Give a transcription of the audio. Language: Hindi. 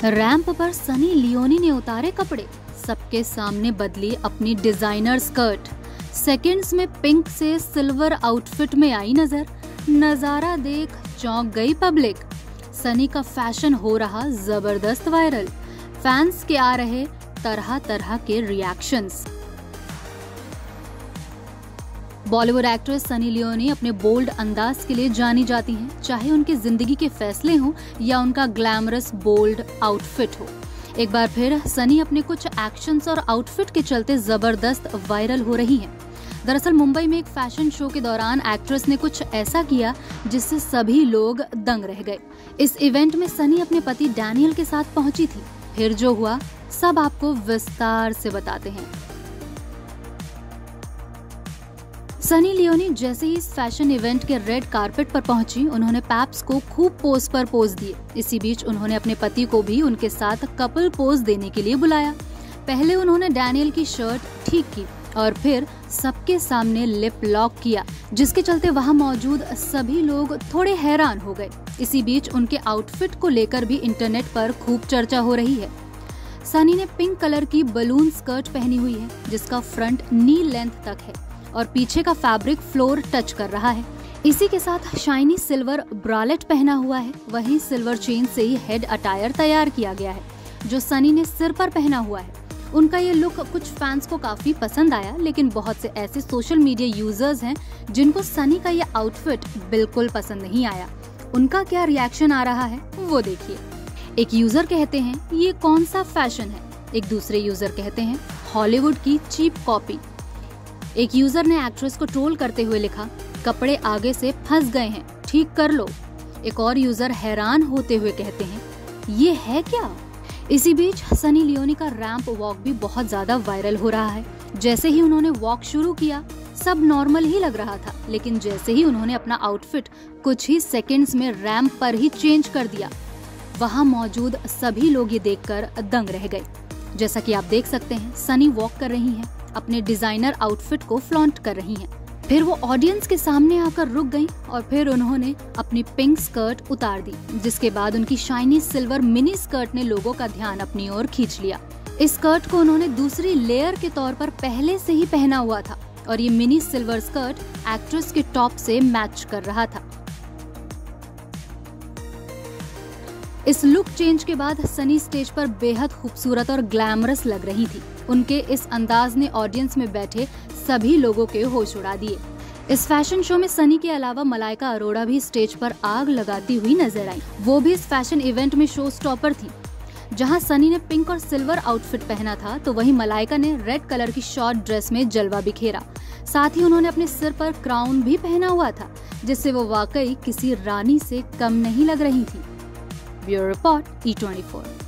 रैंप पर सनी लियोनी ने उतारे कपड़े, सबके सामने बदली अपनी डिजाइनर स्कर्ट। सेकंड्स में पिंक से सिल्वर आउटफिट में आई नजर। नजारा देख चौंक गई पब्लिक। सनी का फैशन हो रहा जबरदस्त वायरल। फैंस के आ रहे तरह तरह के reactions. Bollywood actress Sunny Leone अपने बोल्ड अंदाज के लिए जानी जाती हैं, चाहे उनकी जिंदगी के फैसले हों या उनका ग्लैमरस बोल्ड आउटफिट हो। एक बार फिर सनी अपने कुछ एक्शंस और आउटफिट के चलते जबरदस्त वायरल हो रही हैं। दरअसल मुंबई में एक फैशन शो के दौरान एक्ट्रेस ने कुछ ऐसा किया जिससे सभी लोग दंग रह गए। इस इवेंट में सनी अपने पति डैनियल के साथ पहुंची थी। फिर जो हुआ सब आपको विस्तार से बताते हैं। सनी लियोनी जैसे ही इस फैशन इवेंट के रेड कारपेट पर पहुंची, उन्होंने पैप्स को खूब पोज पर पोज दिए। इसी बीच उन्होंने अपने पति को भी उनके साथ कपल पोज देने के लिए बुलाया। पहले उन्होंने डैनियल की शर्ट ठीक की और फिर सबके सामने लिप लॉक किया, जिसके चलते वहां मौजूद सभी लोग थोड़े हैरान हो गए। इसी बीच उनके आउटफिट को लेकर भी इंटरनेट पर खूब चर्चा हो रही है। सनी ने पिंक कलर की बलून स्कर्ट पहनी हुई है, जिसका फ्रंट नी लेंथ तक है और पीछे का फैब्रिक फ्लोर टच कर रहा है। इसी के साथ शाइनी सिल्वर ब्रालेट पहना हुआ है। वहीं सिल्वर चेन से ही हेड अटायर तैयार किया गया है, जो सनी ने सिर पर पहना हुआ है। उनका ये लुक कुछ फैंस को काफी पसंद आया, लेकिन बहुत से ऐसे सोशल मीडिया यूजर्स हैं जिनको सनी का ये आउटफिट बिल्कुल पसंद नहीं आया। उनका क्या रिएक्शन आ रहा है वो देखिए। एक यूजर कहते हैं ये कौन सा फैशन है। एक दूसरे यूजर कहते हैं हॉलीवुड की चीप कॉपी। एक यूजर ने एक्ट्रेस को ट्रोल करते हुए लिखा, कपड़े आगे से फंस गए हैं, ठीक कर लो। एक और यूजर हैरान होते हुए कहते हैं, ये है क्या। इसी बीच सनी लियोनी का रैंप वॉक भी बहुत ज्यादा वायरल हो रहा है। जैसे ही उन्होंने वॉक शुरू किया सब नॉर्मल ही लग रहा था, लेकिन जैसे ही उन्होंने अपना आउटफिट कुछ ही सेकंड्स में रैंप पर ही चेंज कर दिया, वहां मौजूद सभी लोग ये देखकर दंग रह गए। जैसा कि आप देख सकते हैं, सनी वॉक कर रही हैं, अपने डिजाइनर आउटफिट को फ्लॉन्ट कर रही हैं। फिर वो ऑडियंस के सामने आकर रुक गईं और फिर उन्होंने अपनी पिंक स्कर्ट उतार दी, जिसके बाद उनकी शाइनी सिल्वर मिनी स्कर्ट ने लोगों का ध्यान अपनी ओर खींच लिया। इस स्कर्ट को उन्होंने दूसरी लेयर के तौर पर पहले से ही पहना हुआ था और ये मिनी सिल्वर स्कर्ट एक्ट्रेस के टॉप से मैच कर रहा था। इस लुक चेंज के बाद सनी स्टेज पर बेहद खूबसूरत और ग्लैमरस लग रही थी। उनके इस अंदाज ने ऑडियंस में बैठे सभी लोगों के होश उड़ा दिए। इस फैशन शो में सनी के अलावा मलाइका अरोड़ा भी स्टेज पर आग लगाती हुई नजर आई। वो भी इस फैशन इवेंट में शो स्टॉपर थी। जहां सनी ने पिंक और सिल्वर आउटफिट पहना था, तो वहीं मलाइका ने रेड कलर की शॉर्ट ड्रेस में जलवा बिखेरा। साथ ही उन्होंने अपने सिर पर क्राउन भी पहना हुआ था, जिससे वो वाकई किसी रानी से कम नहीं लग रही थी। Bureau report E24।